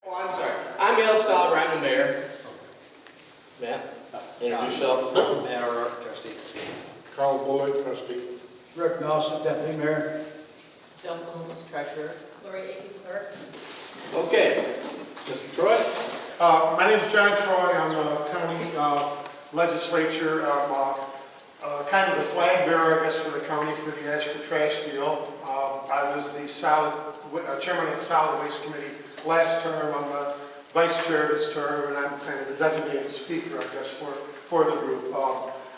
Oh, I'm sorry. I'm Al Stolber, I'm the mayor. Matt, introduce yourself. Matt, our trustee. Carl Bullock, trustee. Rick Nelson, deputy mayor. Jill Coombs, treasurer. Lori Aiken, clerk. Okay, Mr. Troy. My name is John Troy. I'm the county legislature. I'm kind of the flag bearer, I guess, for the county for the Ash for Trash deal. I was the chairman of the solid waste committee last term. I'm the vice chair this term, and I'm kind of the designated speaker, I guess, for the group.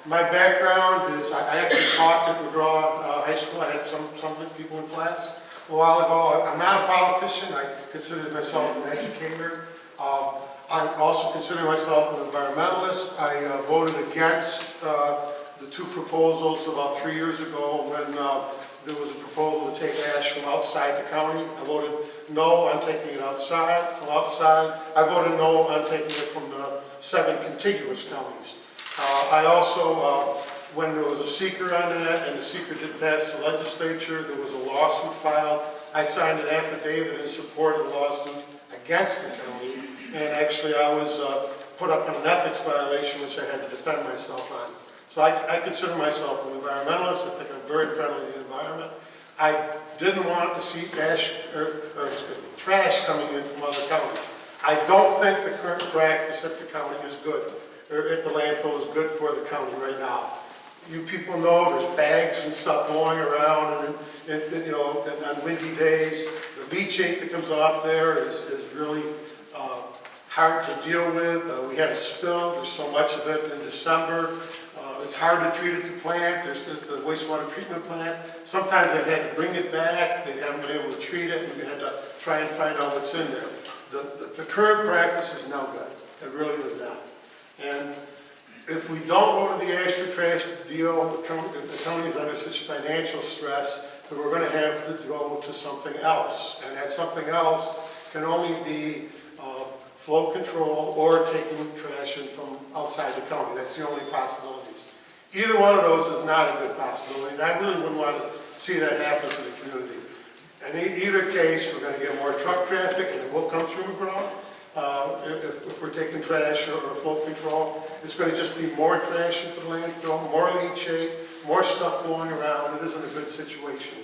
My background is I actually taught at McGraw High School. I had some people in class a while ago. I'm not a politician. I consider myself an educator. I also consider myself an environmentalist. I voted against the two proposals about 3 years ago when there was a proposal to take ash from outside the county. I voted no on taking it from outside. I voted no on taking it from the 7 contiguous counties. I also, when there was a seeker on that and the seeker didn't pass the legislature, there was a lawsuit filed. I signed an affidavit in support of the lawsuit against the county, and actually I was put up on an ethics violation which I had to defend myself on. So I consider myself an environmentalist. I think I'm very friendly to the environment. I didn't want to see trash coming in from other counties. I don't think the current practice at the county is good, or at the landfill is good for the county right now. You people know there's bags and stuff going around, and you know, and on windy days, the leachate that comes off there is really hard to deal with. We had a spill. There's so much of it in December. It's hard to treat at the plant. There's the wastewater treatment plant. Sometimes I've had to bring it back. They haven't been able to treat it, and we had to try and find out what's in there. The current practice is no good. It really is not. And if we don't go to the ash for trash deal, the county is under such financial stress that we're going to have to go to something else. And that something else can only be flow control or taking trash in from outside the county. That's the only possibilities. Either one of those is not a good possibility, and I really wouldn't want to see that happen to the community. In either case, we're going to get more truck traffic, and it will come through McGraw. If we're taking trash or flow control, it's going to just be more trash into the landfill, more leachate, more stuff going around. It isn't a good situation.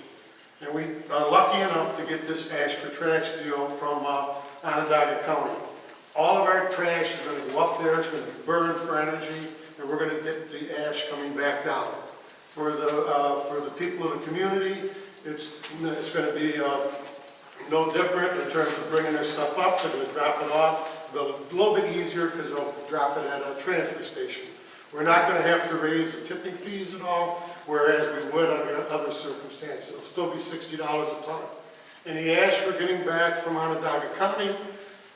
And we are lucky enough to get this ash for trash deal from Onondaga County. All of our trash is going to go up there, it's going to be burned for energy, and we're going to get the ash coming back down. For the people of the community, it's going to be no different in terms of bringing their stuff up. They're going to drop it off. They'll a little bit easier because they'll drop it at a transfer station. We're not going to have to raise the tipping fees at all, whereas we would under other circumstances. It'll still be $60 a ton. And the ash we're getting back from Onondaga County,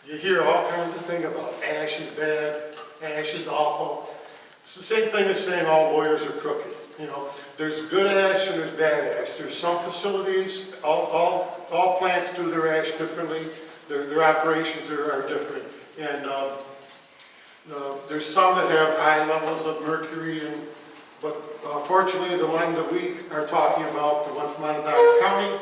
you hear all kinds of things about ash is bad, ash is awful. It's the same thing as saying all lawyers are crooked. You know, there's good ash and there's bad ash. There's some facilities, all plants do their ash differently. Their operations are different. And there's some that have high levels of mercury, but fortunately the one that we are talking about, the one from Onondaga County,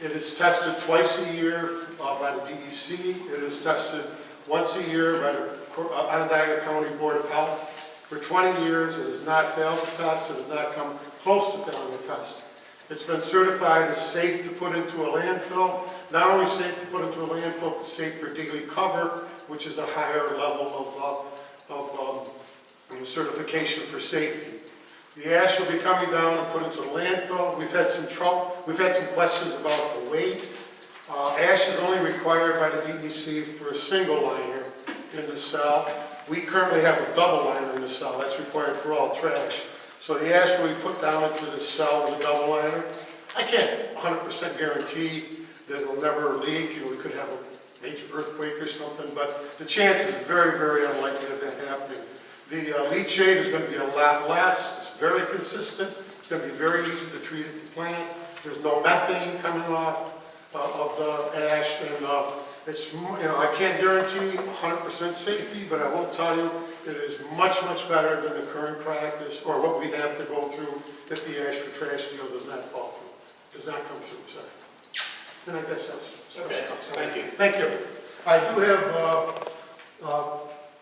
it is tested twice a year by the DEC. It is tested once a year by the Onondaga County Board of Health. For 20 years, it has not failed the test. It has not come close to failing the test. It's been certified as safe to put into a landfill. Not only safe to put into a landfill, but safe for daily cover, which is a higher level of certification for safety. The ash will be coming down and put into the landfill. We've had some trouble. We've had some questions about the weight. Ash is only required by the DEC for a single liner in the cell. We currently have a double liner in the cell. That's required for all trash. So the ash will be put down into the cell with a double liner. I can't 100% guarantee that it'll never leak. You know, we could have a major earthquake or something, but the chance is very, very unlikely of that happening. The leachate is going to be a lot less. It's very consistent. It's going to be very easy to treat at the plant. There's no methane coming off of the ash, and it's, you know, I can't guarantee 100% safety, but I will tell you it is much, much better than the current practice, or what we have to go through if the ash for trash deal does not fall through, does not come through. Sorry. And I guess that's okay. Thank you. Thank you. I do have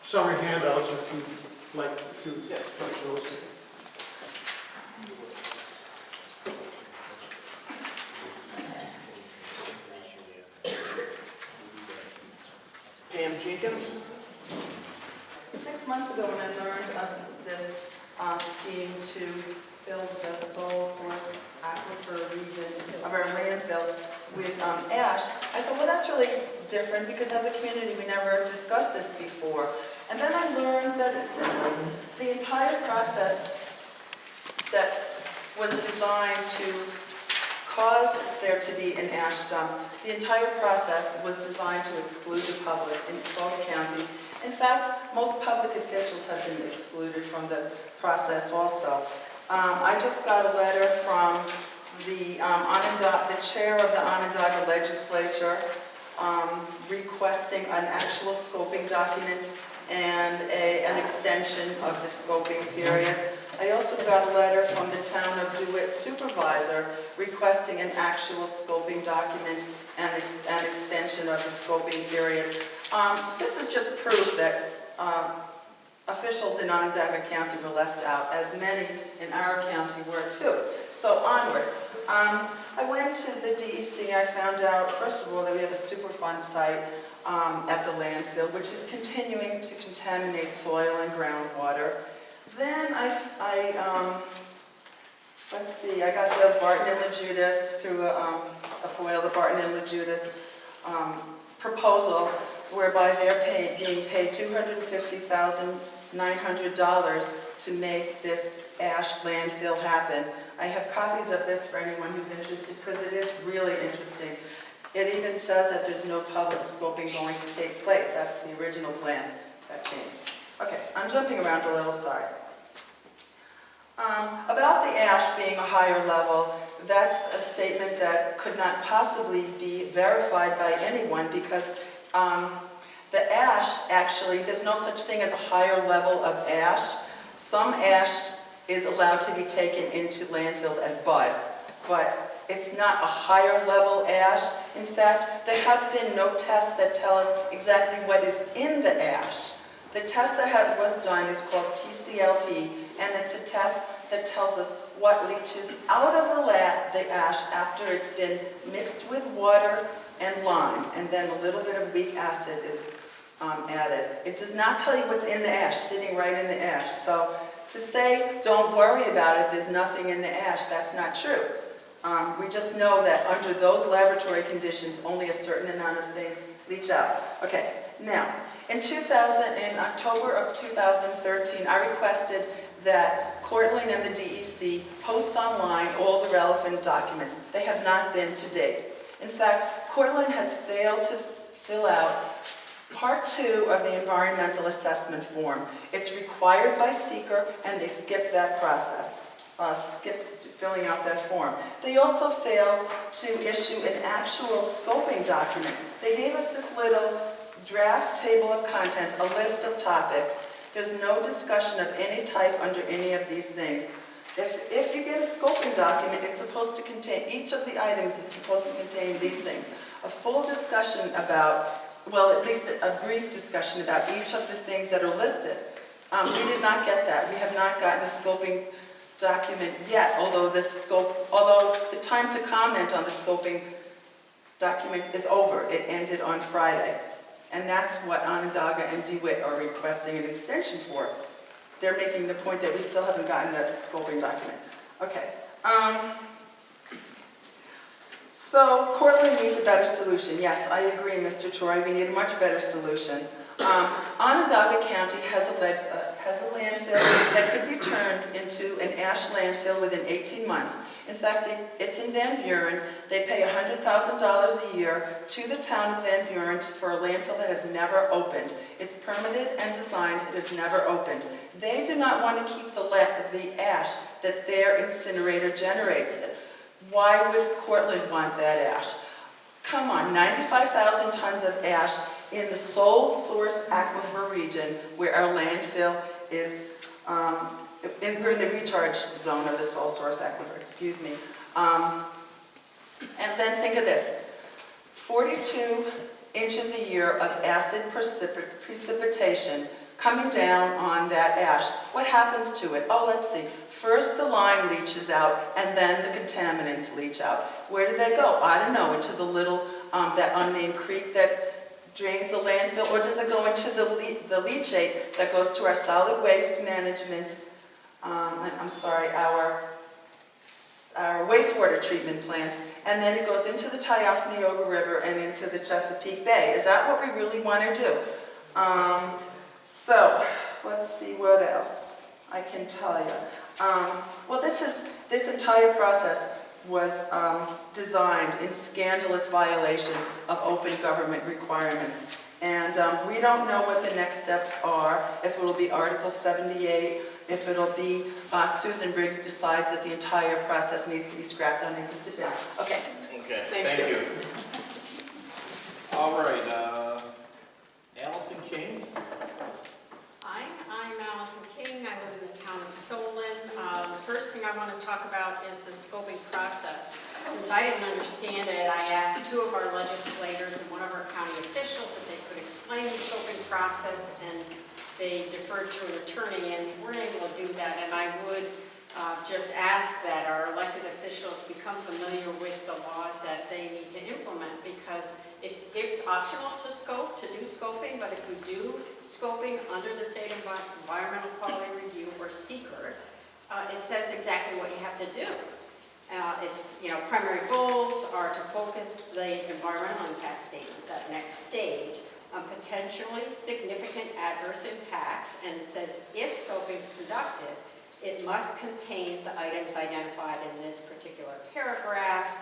summary handouts if you'd like those. Pam Jenkins? 6 months ago, when I learned of this scheme to fill the sole source aquifer region of our landfill with ash, I thought, well, that's really different because as a community, we never discussed this before. And then I learned that this was the entire process that was designed to cause there to be an ash dump. The entire process was designed to exclude the public in both counties. In fact, most public officials have been excluded from the process also. I just got a letter from the chair of the Onondaga Legislature requesting an actual scoping document and an extension of the scoping period. I also got a letter from the town of DeWitt supervisor requesting an actual scoping document and an extension of the scoping period. This is just proof that officials in Onondaga County were left out, as many in our county were too. So onward. I went to the DEC. I found out, first of all, that we have a Superfund site at the landfill, which is continuing to contaminate soil and groundwater. Then let's see, I got the Barton and LaJudas through a FOIL, the Barton and LaJudas proposal, whereby they're being paid $250,900 to make this ash landfill happen. I have copies of this for anyone who's interested, because it is really interesting. It even says that there's no public scoping going to take place. That's the original plan. That changed. Okay, I'm jumping around a little, sorry. About the ash being a higher level, that's a statement that could not possibly be verified by anyone, because the ash, actually, there's no such thing as a higher level of ash. Some ash is allowed to be taken into landfills as bud, but it's not a higher level ash. In fact, there have been no tests that tell us exactly what is in the ash. The test that was done is called TCLP, and it's a test that tells us what leaches out of the ash after it's been mixed with water and lime, and then a little bit of weak acid is added. It does not tell you what's in the ash, sitting right in the ash. So to say, don't worry about it, there's nothing in the ash, that's not true. We just know that under those laboratory conditions, only a certain amount of things leach out. Okay, now, in October of 2013, I requested that Cortland and the DEC post online all the relevant documents. They have not been to date. In fact, Cortland has failed to fill out Part 2 of the environmental assessment form. It's required by seeker, and they skipped that process, skipped filling out that form. They also failed to issue an actual scoping document. They gave us this little draft table of contents, a list of topics. There's no discussion of any type under any of these things. If you get a scoping document, it's supposed to contain, each of the items is supposed to contain these things. A full discussion about, well, at least a brief discussion about each of the things that are listed. We did not get that. We have not gotten a scoping document yet, although the time to comment on the scoping document is over. It ended on Friday. And that's what Onondaga and DeWitt are requesting an extension for. They're making the point that we still haven't gotten a scoping document. Okay. So Cortland needs a better solution. Yes, I agree, Mr. Troy. We need a much better solution. Onondaga County has a landfill that could be turned into an ash landfill within 18 months. In fact, it's in Van Buren. They pay $100,000 a year to the town of Van Buren for a landfill that has never opened. It's permitted and designed. It has never opened. They do not want to keep the ash that their incinerator generates. Why would Cortland want that ash? Come on, 95,000 tons of ash in the sole source aquifer region where our landfill is, we're in the recharge zone of the sole source aquifer, excuse me. And then think of this, 42 inches a year of acid precipitation coming down on that ash. What happens to it? Oh, let's see. First the lime leaches out, and then the contaminants leach out. Where do they go? I don't know, into the little, that unnamed creek that drains the landfill, or does it go into the leachate that goes to our solid waste management, our wastewater treatment plant, and then it goes into the Tioga River and into the Chesapeake Bay. Is that what we really want to do? So, let's see what else I can tell you. Well, this entire process was designed in scandalous violation of open government requirements. And we don't know what the next steps are, if it will be Article 78, if it'll be Susan Briggs decides that the entire process needs to be scrapped. I need to sit down. Okay. Okay, Thank thank you. you. All right, Alison Kink. Hi, I'm Alison Kink. I live in the town of Solon. The first thing I want to talk about is the scoping process. Since I didn't understand it, I asked two of our legislators and one of our county officials if they could explain the scoping process, and they deferred to an attorney and weren't able to do that. And I would just ask that our elected officials become familiar with the laws that they need to implement, because it's optional to scope, to do scoping, but if we do scoping under the State Environmental Quality Review or SECR, it says exactly what you have to do. Its primary goals are to focus the environmental impact statement, that next stage, on potentially significant adverse impacts, and it says if scoping is conducted, it must contain the items identified in this particular paragraph.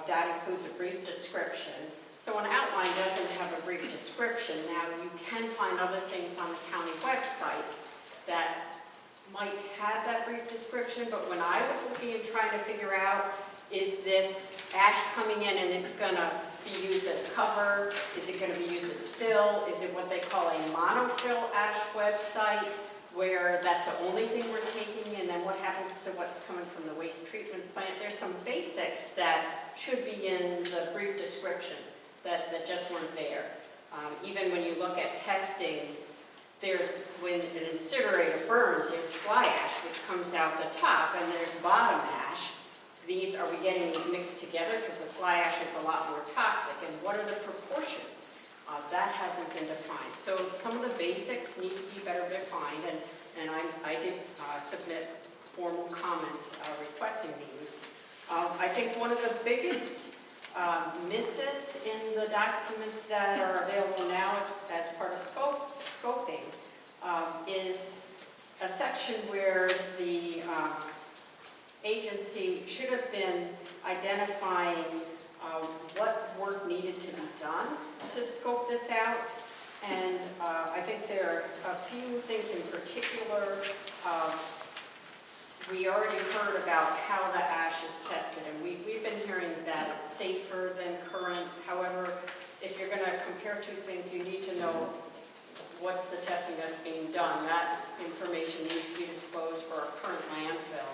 That includes a brief description. So an outline doesn't have a brief description. Now you can find other things on the county website that might have that brief description, but when I was looking and trying to figure out, is this ash coming in and it's going to be used as cover? Is it going to be used as fill? Is it what they call a monofill ash website, where that's the only thing we're taking, and then what happens to what's coming from the waste treatment plant? There's some basics that should be in the brief description that just weren't there. Even when you look at testing, when an incinerator burns, there's fly ash, which comes out the top, and there's bottom ash. Are we getting these mixed together? Because the fly ash is a lot more toxic. And what are the proportions? That hasn't been defined. So some of the basics need to be better defined, and I did submit formal comments requesting these. I think one of the biggest misses in the documents that are available now as part of scoping is a section where the agency should have been identifying what work needed to be done to scope this out. And I think there are a few things in particular. We already heard about how the ash is tested, and we've been hearing that it's safer than current. However, if you're going to compare two things, you need to know what's the testing that's being done. That information needs to be disclosed for our current landfill.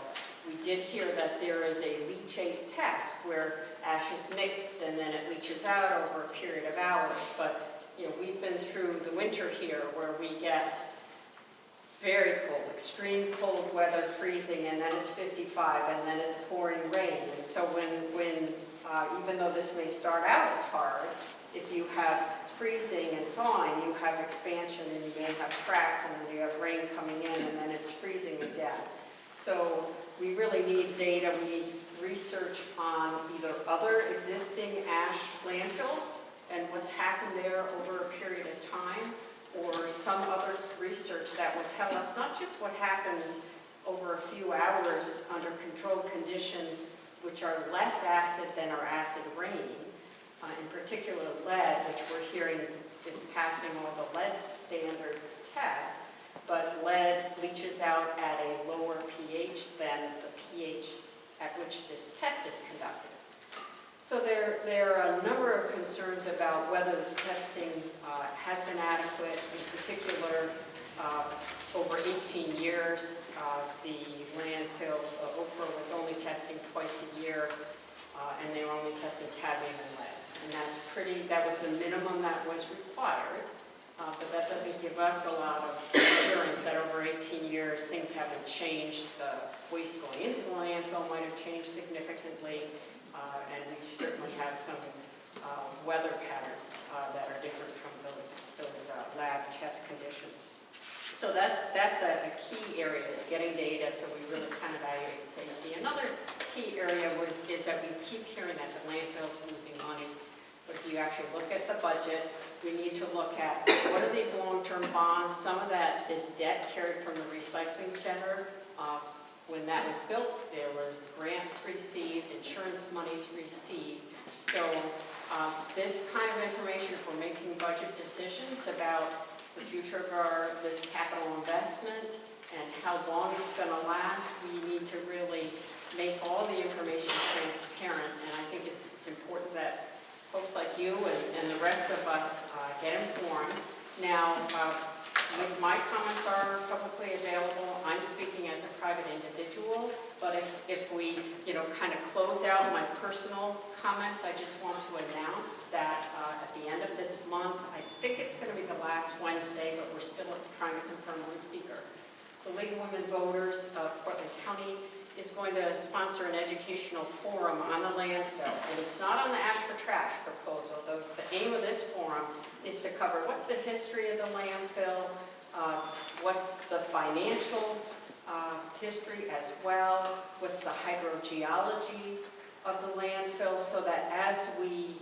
We did hear that there is a leachate test where ash is mixed and then it leaches out over a period of hours. But we've been through the winter here where we get very cold, extreme cold weather, freezing, and then it's 55, and then it's pouring rain. And so when even though this may start out as hard, if you have freezing and thawing, you have expansion, and you may have cracks, and then you have rain coming in, and then it's freezing again. So we really need data. We need research on either other existing ash landfills and what's happened there over a period of time, or some other research that will tell us not just what happens over a few hours under controlled conditions, which are less acid than our acid rain, in particular lead, which we're hearing it's passing all the lead standard tests, but lead leaches out at a lower pH than the pH at which this test is conducted. So there are a number of concerns about whether the testing has been adequate. In particular, over 18 years, the landfill, ownerr, was only testing twice a year, and they were only testing cadmium and lead. And that was the minimum that was required. But that doesn't give us a lot of assurance that over 18 years things haven't changed. The waste going into the landfill might have changed significantly, and we certainly have some weather patterns that are different from those lab test conditions. So that's a key area, is getting data so we really kind of evaluate safety. Another key area is that we keep hearing that the landfill's losing money. But if you actually look at the budget, we need to look at what are these long-term bonds. Some of that is debt carried from the recycling center. When that was built, there were grants received, insurance monies received. So this kind of information for making budget decisions about the future of this capital investment and how long it's going to last, we need to really make all the information transparent. And I think it's important that folks like you and the rest of us get informed. Now, my comments are publicly available. I'm speaking as a private individual, but if we, kind of close out my personal comments, I just want to announce that at the end of this month, I think it's going to be the last Wednesday, but we're still trying to confirm one speaker. The League of Women Voters of Cortland County is going to sponsor an educational forum on the landfill. And it's not on the ash for trash proposal. The aim of this forum is to cover what's the history of the landfill, what's the financial history as well, what's the hydrogeology of the landfill, so that as we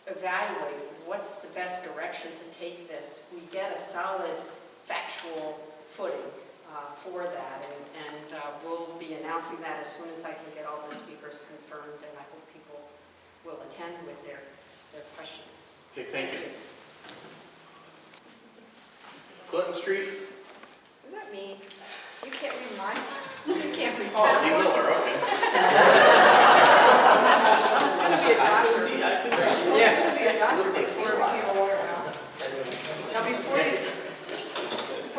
evaluate what's the best direction to take this, we get a solid factual footing for that, and we'll be announcing that as soon as I can get all the speakers confirmed, and I hope people will attend with their questions. Okay, thank you. Clinton Street? Is that me? You can't read mine? You can't read Oh, mine? Lee Miller, okay. I was going to be a doctor. See, I could I was going to be a doctor Look at before I became a lawyer now. Now, before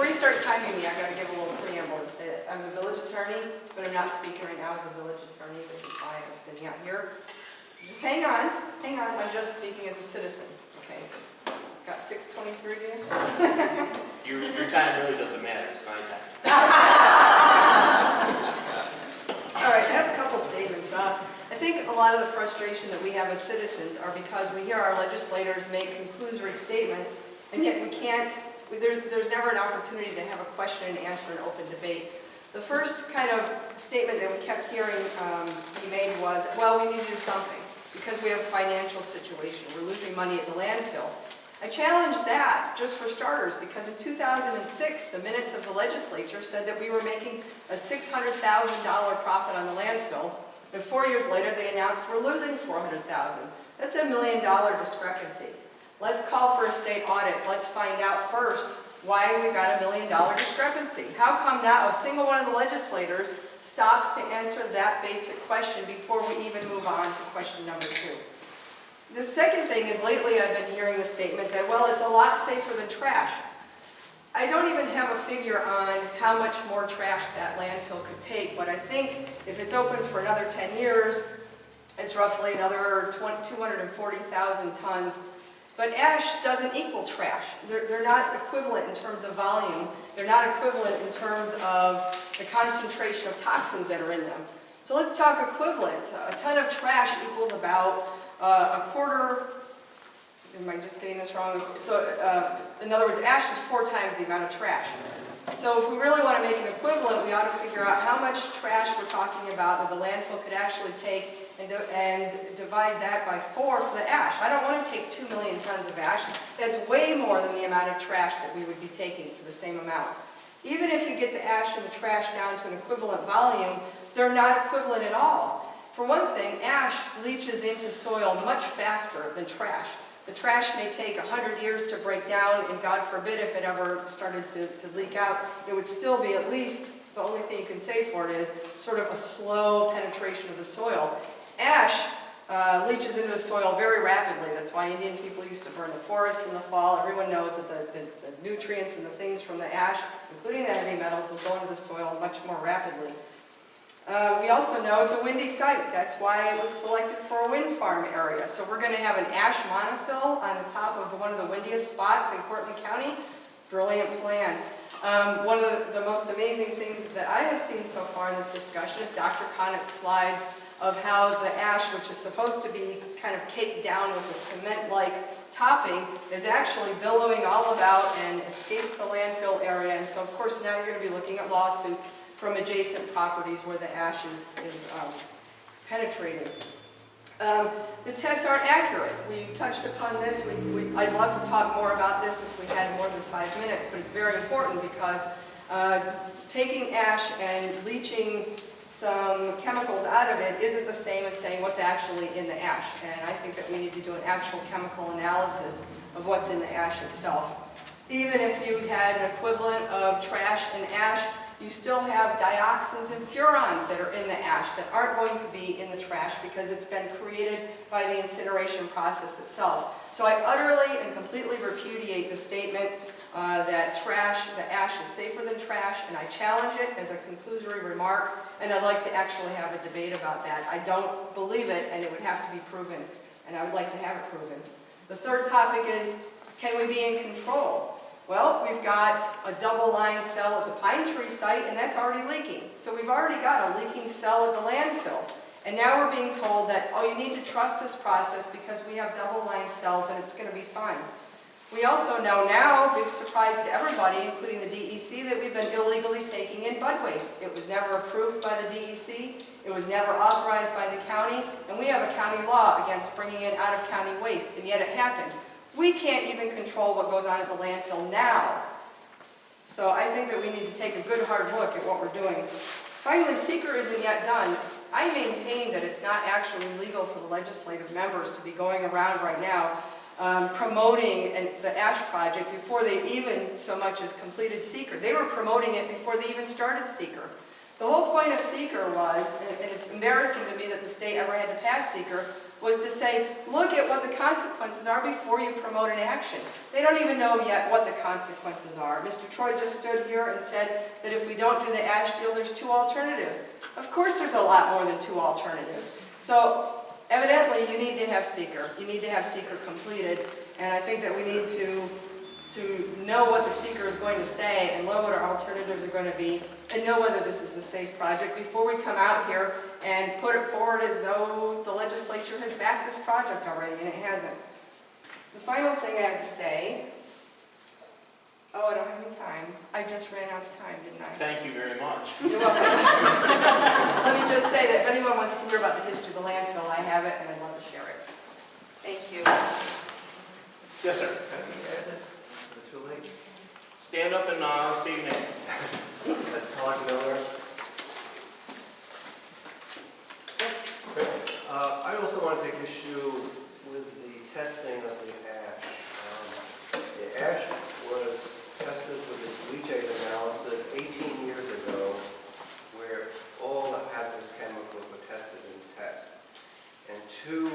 you start timing me, I got to give a little preamble and say that I'm the village attorney, but I'm not speaking right now as a village attorney, which is why I'm sitting out here. Just hang on. I'm just speaking as a citizen, okay? Got 6:23 again? Your time really doesn't matter, it's my time. All right, I have a couple statements. I think a lot of the frustration that we have as citizens are because we hear our legislators make conclusory statements, and yet we can't, there's never an opportunity to have a question and answer and open debate. The first kind of statement that we kept hearing be made was, well, we need to do something because we have a financial situation. We're losing money at the landfill. I challenged that, just for starters, because in 2006, the minutes of the legislature said that we were making a $600,000 profit on the landfill, and 4 years later they announced we're losing $400,000. That's $1 million discrepancy. Let's call for a state audit. Let's find out first why we've got $1 million discrepancy. How come not a single one of the legislators stops to answer that basic question before we even move on to question number 2? The second thing is, lately I've been hearing the statement that, well, it's a lot safer than trash. I don't even have a figure on how much more trash that landfill could take, but I think if it's open for another 10 years, it's roughly another 240,000 tons. But ash doesn't equal trash. They're not equivalent in terms of volume. They're not equivalent in terms of the concentration of toxins that are in them. So let's talk equivalence. A ton of trash equals about a quarter, am I just getting this wrong? So in other words, ash is 4 times the amount of trash. So if we really want to make an equivalent, we ought to figure out how much trash we're talking about that the landfill could actually take and divide that by 4 for the ash. I don't want to take 2 million tons of ash. That's way more than the amount of trash that we would be taking for the same amount. Even if you get the ash and the trash down to an equivalent volume, they're not equivalent at all. For one thing, ash leaches into soil much faster than trash. The trash may take 100 years to break down, and God forbid if it ever started to leak out, it would still be at least, the only thing you can say for it is, sort of a slow penetration of the soil. Ash leaches into the soil very rapidly. That's why Indian people used to burn the forests in the fall. Everyone knows that the nutrients and the things from the ash, including the heavy metals, will go into the soil much more rapidly. We also know it's a windy site. That's why it was selected for a wind farm area. So we're going to have an ash monofill on the top of one of the windiest spots in Cortland County. Brilliant plan. One of the most amazing things that I have seen so far in this discussion is Dr. Connett's slides of how the ash, which is supposed to be kind of caked down with a cement-like topping, is actually billowing all about and escapes the landfill area. And so, of course, now you're going to be looking at lawsuits from adjacent properties where the ash is penetrating. The tests aren't accurate. We touched upon this. I'd love to talk more about this if we had more than 5 minutes, but it's very important because taking ash and leaching some chemicals out of it isn't the same as saying what's actually in the ash. And I think that we need to do an actual chemical analysis of what's in the ash itself. Even if you had an equivalent of trash and ash, you still have dioxins and furans that are in the ash that aren't going to be in the trash because it's been created by the incineration process itself. So I utterly and completely repudiate the statement that the ash is safer than trash, and I challenge it as a conclusory remark, and I'd like to actually have a debate about that. I don't believe it, and it would have to be proven, and I would like to have it proven. The third topic is, can we be in control? Well, we've got a double-line cell at the Pine Tree site, and that's already leaking. So we've already got a leaking cell at the landfill. And now we're being told that, oh, you need to trust this process because we have double-line cells and it's going to be fine. We also know now, big surprise to everybody, including the DEC, that we've been illegally taking in bud waste. It was never approved by the DEC, it was never authorized by the county, and we have a county law against bringing in out-of-county waste, and yet it happened. We can't even control what goes on at the landfill now. So I think that we need to take a good hard look at what we're doing. Finally, seeker isn't yet done. I maintain that it's not actually legal for the legislative members to be going around right now promoting the ash project before they even so much as completed seeker. They were promoting it before they even started seeker. The whole point of seeker was, and it's embarrassing to me that the state ever had to pass seeker, was to say, look at what the consequences are before you promote an action. They don't even know yet what the consequences are. Mr. Troy just stood here and said that if we don't do the ash deal, there's two alternatives. Of course there's a lot more than two alternatives. So evidently you need to have seeker. You need to have seeker completed, and I think that we need to know what the seeker is going to say and know what our alternatives are going to be and know whether this is a safe project before we come out here and put it forward as though the legislature has backed this project already, and it hasn't. The final thing I have to say, oh, I don't have any time. I just ran out of time, didn't I? Thank you very much. You're welcome. Let me just say that if anyone wants to hear about the history of the landfill, I have it and I'd love to share it. Thank you. Yes, sir. Too late. Stand up and state your name. Todd Miller. I also want to take issue with the testing of the ash. The ash was tested with this leachate analysis 18 years ago, where all the hazardous chemicals were tested in the test. And 2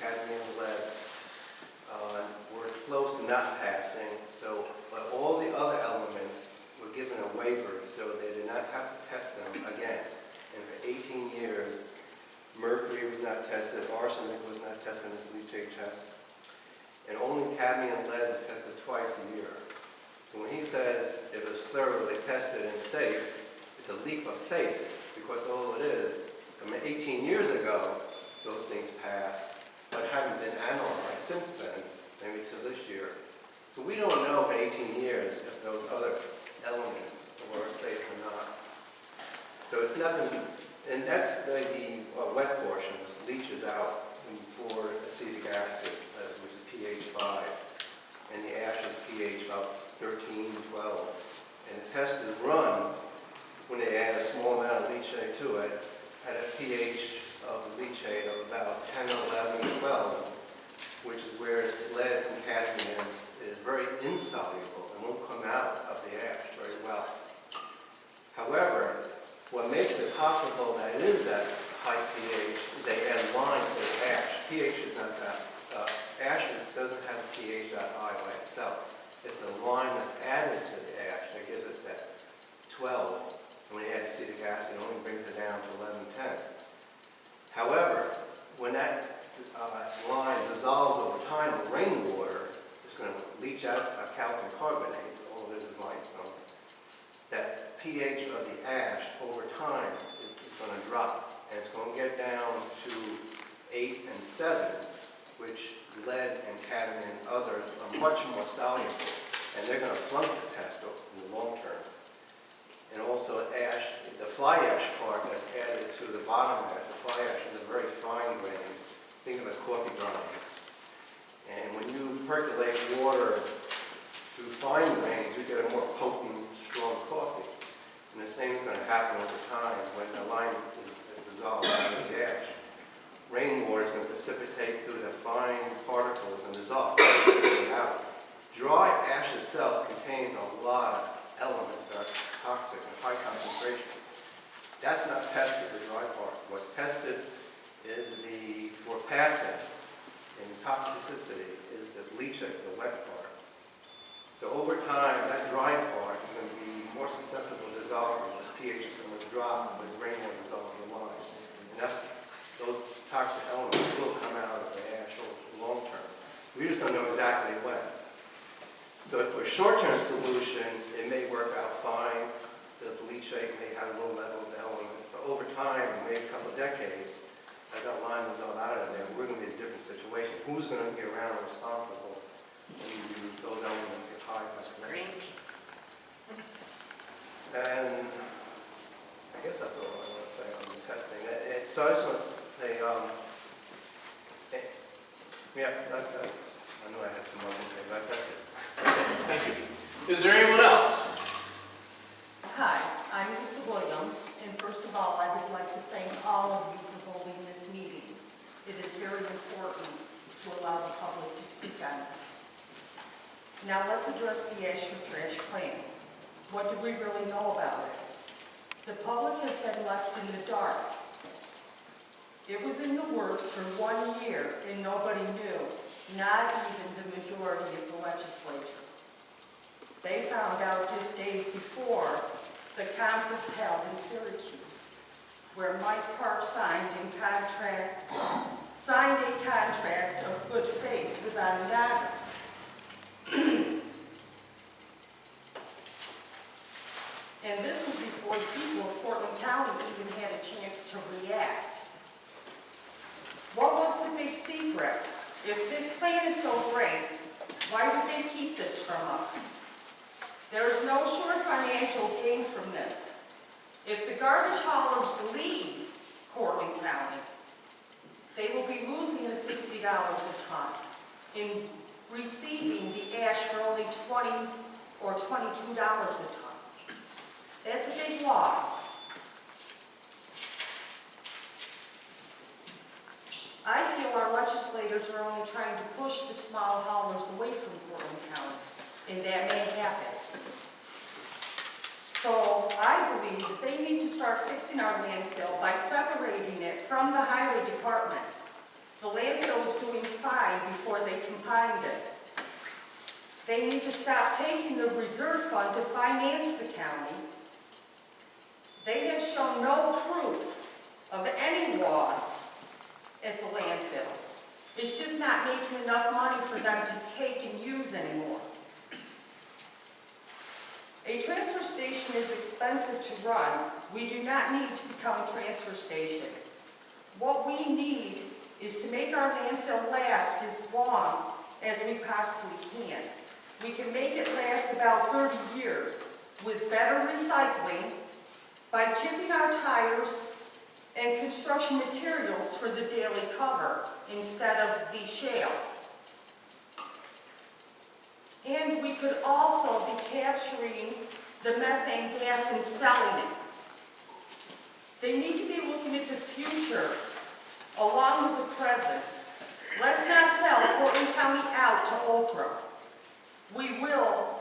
cadmium lead were close to not passing, but all the other elements were given a waiver, so they did not have to test them again. And for 18 years, mercury was not tested, arsenic was not tested in this leachate test, and only cadmium lead was tested twice a year. So when he says it was thoroughly tested and safe, it's a leap of faith, because all it is, from 18 years ago, those things passed, but haven't been analyzed since then, maybe to this year. So we don't know for 18 years if those other elements were safe or not. So it's not been, and that's the wet portion, leaches out for acetic acid, which is pH 5, and the ash is pH about 13, 12. And the test is run when they add a small amount of leachate to it at a pH of leachate of about 10, 11, 12, which is where its lead and cadmium is very insoluble and won't come out of the ash very well. However, what makes it possible that it is that high pH is they add lime to the ash. pH is not that, ash doesn't have a pH that high by itself. It's the lime that's added to the ash that gives it that 12 And when you add acetic acid, it only brings it down to 1110. However, when that line dissolves over time with rainwater, it's going to leach out calcium carbonate, all of this is limestone. That pH of the ash over time is going to drop, and it's going to get down to 8 and 7, which lead and cadmium and others are much more soluble, and they're going to flunk the test in the long term. And also ash, the fly ash part that's added to the bottom ash, the fly ash is a very fine grain. Think of it as coffee grounds. And when you percolate water through fine grains, you get a more potent, strong coffee. And the same is going to happen over time when the lime is dissolved in the ash. Rainwater is going to precipitate through the fine particles and dissolve out. Dry ash itself contains a lot of elements that are toxic in high concentrations. That's not tested, the dry part. What's tested is for passing in toxicity is the leachate, the wet part. So over time, that dry part is going to be more susceptible to dissolving because pH is going to drop when rainwater dissolves the lime. And those toxic elements will come out of the ash long term. We just don't know exactly when. So for a short-term solution, it may work out fine. The leachate may have low levels of elements, but over time, maybe a couple of decades, as that lime is all out of there, we're going to be in a different situation. Who's going to be around responsible when those elements get high concentration? And I guess that's all I want to say on the testing. So I just want to say, I know I had some more to say, but that's it. Thank you. Is there anyone else? Hi, I'm Lesa Williams, and first of all, I would like to thank all of you for holding this meeting. It is very important to allow the public to speak on this. Now let's address the ash for trash plan. What do we really know about it? The public has been left in the dark. It was in the works for 1 year and nobody knew, not even the majority of the legislature. They found out just days before the conference held in Syracuse, where Mike Park signed a contract of good faith with Onondaga. And this was before the people of Cortland County even had a chance to react. What was the big secret? If this plan is so great, why would they keep this from us? There is no sure financial gain from this. If the garbage haulers leave Cortland County, they will be losing the $60 a ton in receiving the ash for only $20 or $22 a ton. That's a big loss. I feel our legislators are only trying to push the small haulers away from Cortland County, and that may happen. So I believe that they need to start fixing our landfill by separating it from the highway department. The landfill was doing fine before they combined it. They need to stop taking the reserve fund to finance the county. They have shown no proof of any loss at the landfill. It's just not making enough money for them to take and use anymore. A transfer station is expensive to run. We do not need to become a transfer station. What we need is to make our landfill last as long as we possibly can. We can make it last about 30 years with better recycling by chipping our tires and construction materials for the daily cover instead of the shale. And we could also be capturing the methane gas and selling it. They need to be looking at the future along with the present. Let's not sell Cortland County out to Okra. We will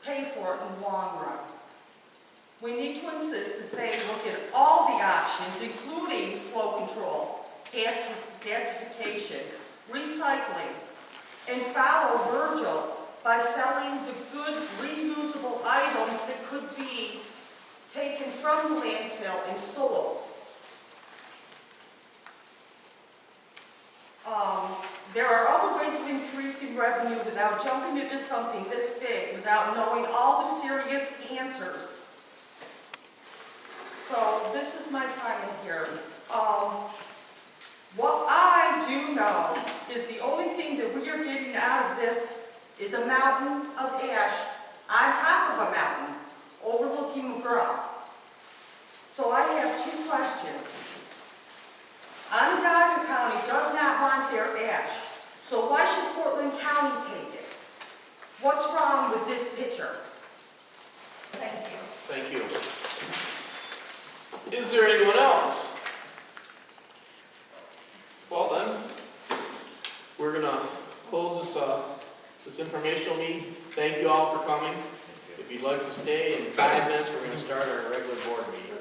pay for it in the long run. We need to insist that they look at all the options, including flow control, gasification, recycling, and follow Virgil by selling the good reusable items that could be taken from the landfill and sold. There are other ways of increasing revenue without jumping into something this big, without knowing all the serious answers. So this is my final here. What I do know is the only thing that we are getting out of this is a mountain of ash on top of a mountain overlooking McGraw. So I have two questions. Onondaga County does not want their ash, so why should Cortland County take it? What's wrong with this picture? Thank you. Thank you. Is there anyone else? Well then, we're gonna close this informational meeting. Thank you all for coming. If you'd like to stay, in 5 minutes, we're gonna start our regular board meeting.